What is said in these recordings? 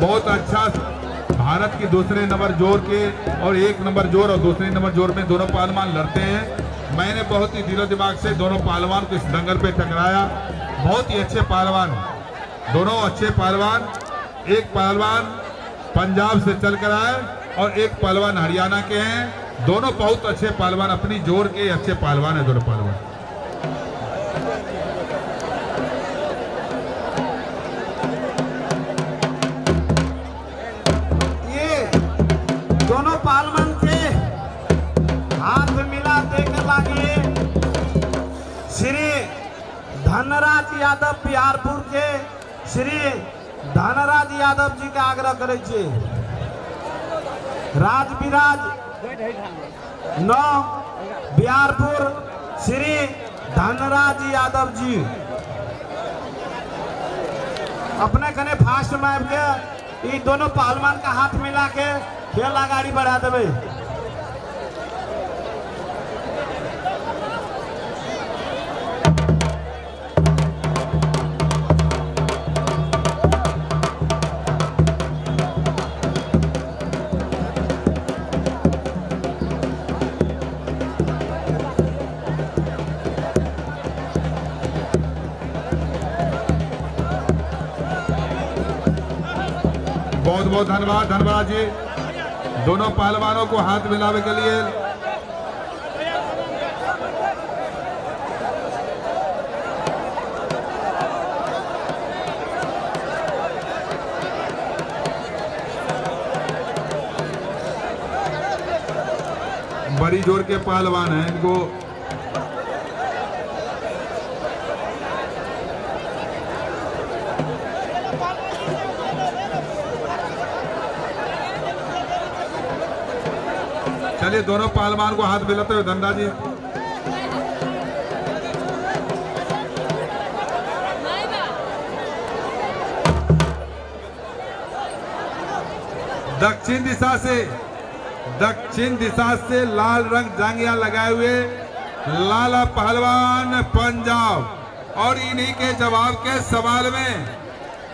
बहुत अच्छा भारत की दूसरे नंबर जोर के और एक नंबर जोर और दूसरे नंबर जोर में दोनों पहलवान लड़ते हैं। मैंने बहुत ही दिलो दिमाग से दोनों पहलवान को इस दंगल पे टकराया। बहुत ही अच्छे पहलवान, दोनों अच्छे पहलवान। एक पहलवान पंजाब से चल कर आए और एक पहलवान हरियाणा के हैं। दोनों बहुत अच्छे पहलवान, अपनी जोर के अच्छे पहलवान हैं दोनों पहलवान। दोनों पहलवान के हाथ मिला देकर लागिए श्री धनराज यादव बिहारपुर के श्री धनराज यादव जी का आग्रह करे छे। राज विराज 9 बिहारपुर श्री धनराज यादव जी अपने कने फास्ट मैप के ये दोनों पहलवान का हाथ मिला के खेल आगाड़ी बढ़ा देवे। बहुत बहुत धन्यवाद, धन्यवाद जी दोनों पहलवानों को हाथ मिलावे के लिए। बड़ी जोर के पहलवान हैं, इनको चलिए दोनों पहलवान को हाथ मिलाते हुए धनराज जी। दक्षिण दिशा से लाल रंग जांगिया लगाए हुए लाला पहलवान पंजाब और इन्हीं के जवाब के सवाल में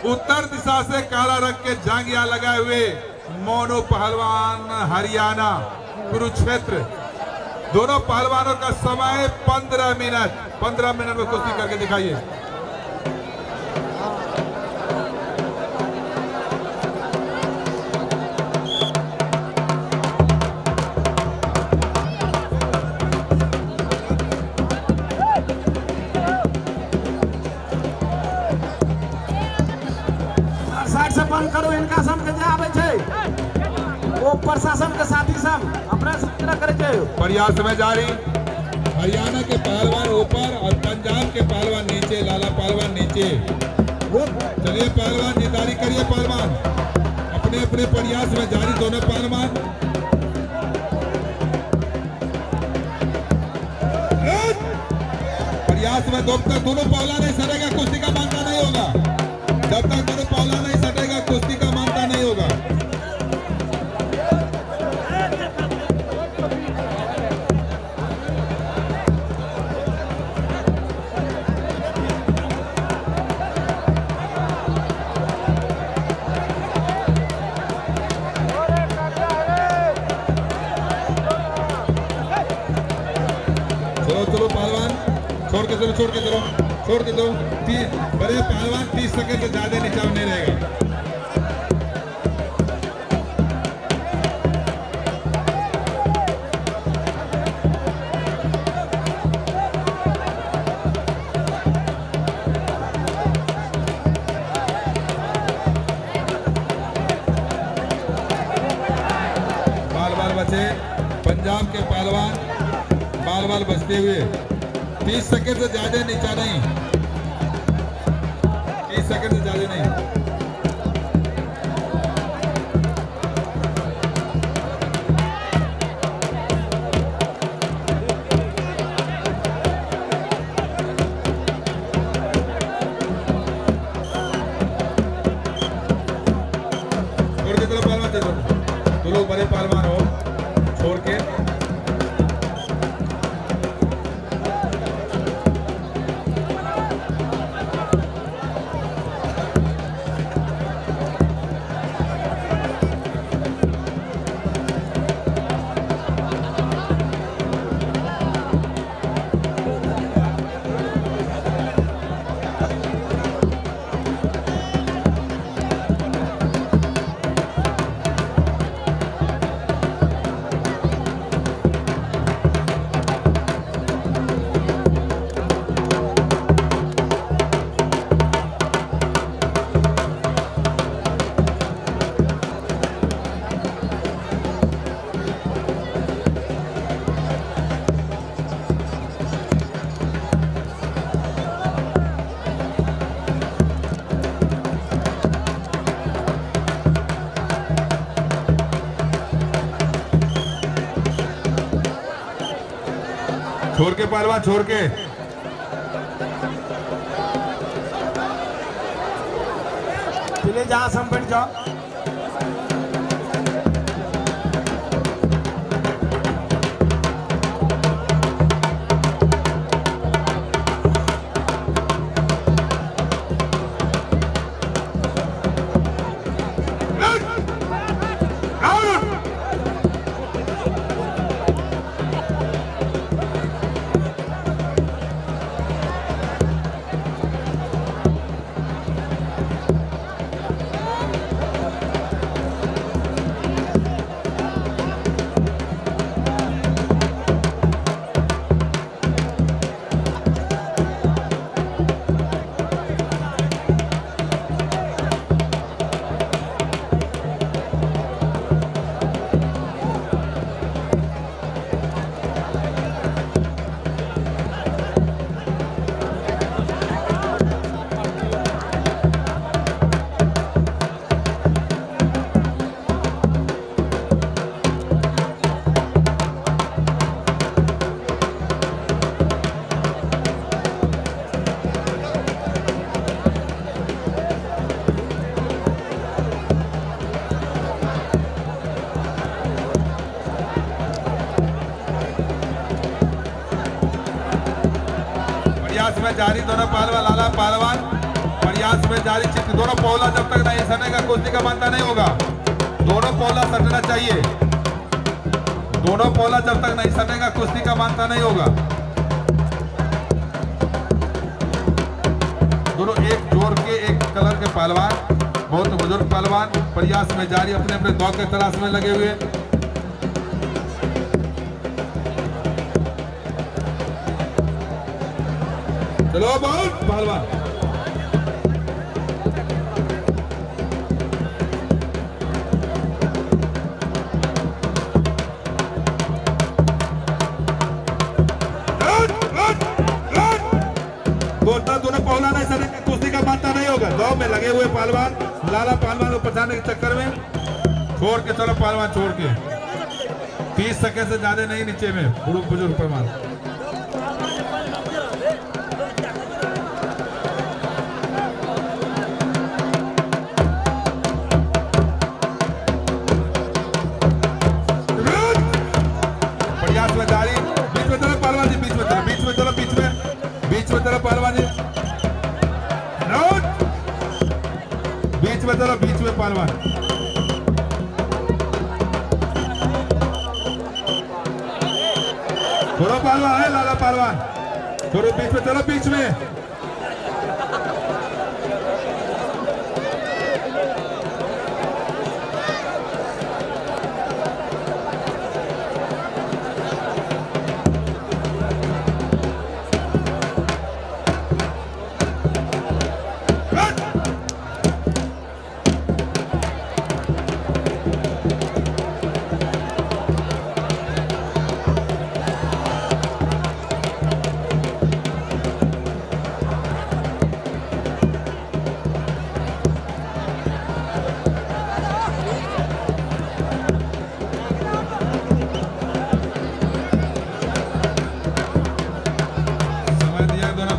उत्तर दिशा से काला रंग के जांगिया लगाए हुए मोनू पहलवान हरियाणा कुरुक्षेत्र। दोनों पहलवानों का समय 15 मिनट में कुश्ती करके दिखाइए। साइड से बंद करो, इनका सम के आवे छे वो प्रशासन के साथी सब अपने सूचना करे छे। प्रयास में जारी, हरियाणा के पहलवान ऊपर और पंजाब के पहलवान नीचे, लाला पहलवान नीचे। चलिए पहलवान जितारी करिए, पहलवान अपने अपने प्रयास में जारी दोनों पहलवान। प्रयास में जब तक दोनों पहलवान नहीं सटेगा कुश्ती का मानता नहीं होगा। जब तक दोनों पहलवान नहीं सटेगा कुश्ती का मानता नहीं होगा। चलो पहलवान छोड़ के दो। बड़े पहलवान 30 सेकंड से ज्यादा नीचे नहीं रहेगा। बाल बचे पंजाब के पहलवान, बाल बचते हुए 30 सेकंड से ज्यादा नीचा नहीं, 30 सेकंड से ज्यादा नहीं। छोड़ के चलो पहलवान, तो लोग बड़े पहलवान हो, छोड़ के छोड़ के पहलवान, छोड़ के। प्लीज आसन बैठ जाओ। प्रयास में जारी दोनों पहलवान, लाला पहलवान प्रयास में जारी, चित्त दोनों पौला जब तक नहीं सटेगा कुश्ती का मानता नहीं होगा। दोनों पौला सटना चाहिए, दोनों पौला जब तक नहीं सटेगा कुश्ती का मानता नहीं होगा। दोनों एक जोर के एक कलर के पहलवान, बहुत बुजुर्ग पहलवान प्रयास में जारी, अपने अपने दौड़ के तलाश में लगे हुए। चलो बहुत पहलवान, दोनों पहला नहीं सरेंगे कुश्ती का मानता नहीं होगा। दौड़ में लगे हुए पहलवान, लाला पहलवान को बचाने के चक्कर में छोड़ के चलो पहलवान, छोड़ के 30 सेकंड से ज्यादा नहीं नीचे में बुजुर्ग पहलवान। पहलवान जी बीच में चलो, बीच में पहलवान, थोड़ा पहलवान है लाला पहलवान, थोड़ा बीच में चलो, बीच में।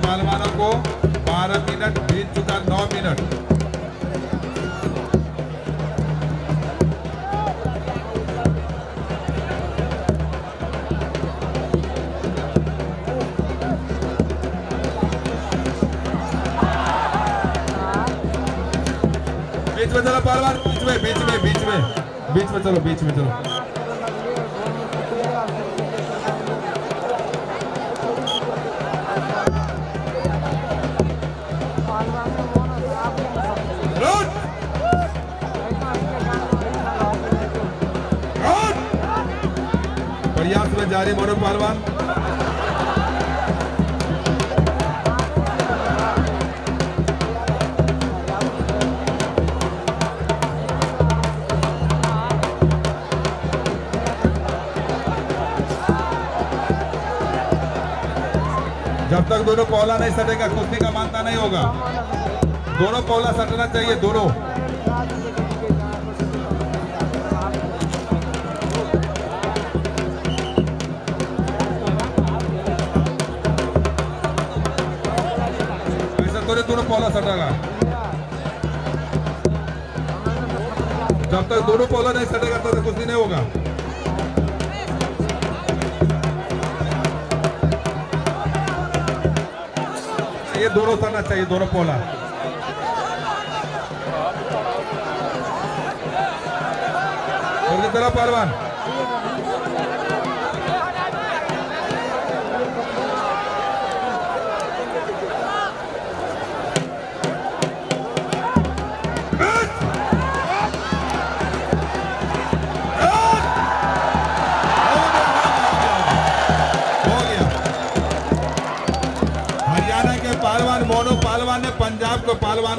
पहलवानों को 12 मिनट बीत चुका, 9 मिनट। बीच में चलो पहलवान, बीच में बीच में बीच में बीच में चलो, बीच में चलो। प्रयास में जारी मोनू पहलवान, जब तक दोनों पौला नहीं सटेगा कुश्ती का मानता नहीं होगा। दोनों पौला सटना चाहिए, दोनों। पौला सटेगा। जब तक दोनों पौला नहीं सटेगा तब तक कुश्ती नहीं होगा। ये दोनों सटना चाहिए, दोनों पौला। और कितना पहलवान हरियाणा के पहलवान मोनू पहलवान ने पंजाब को पहलवान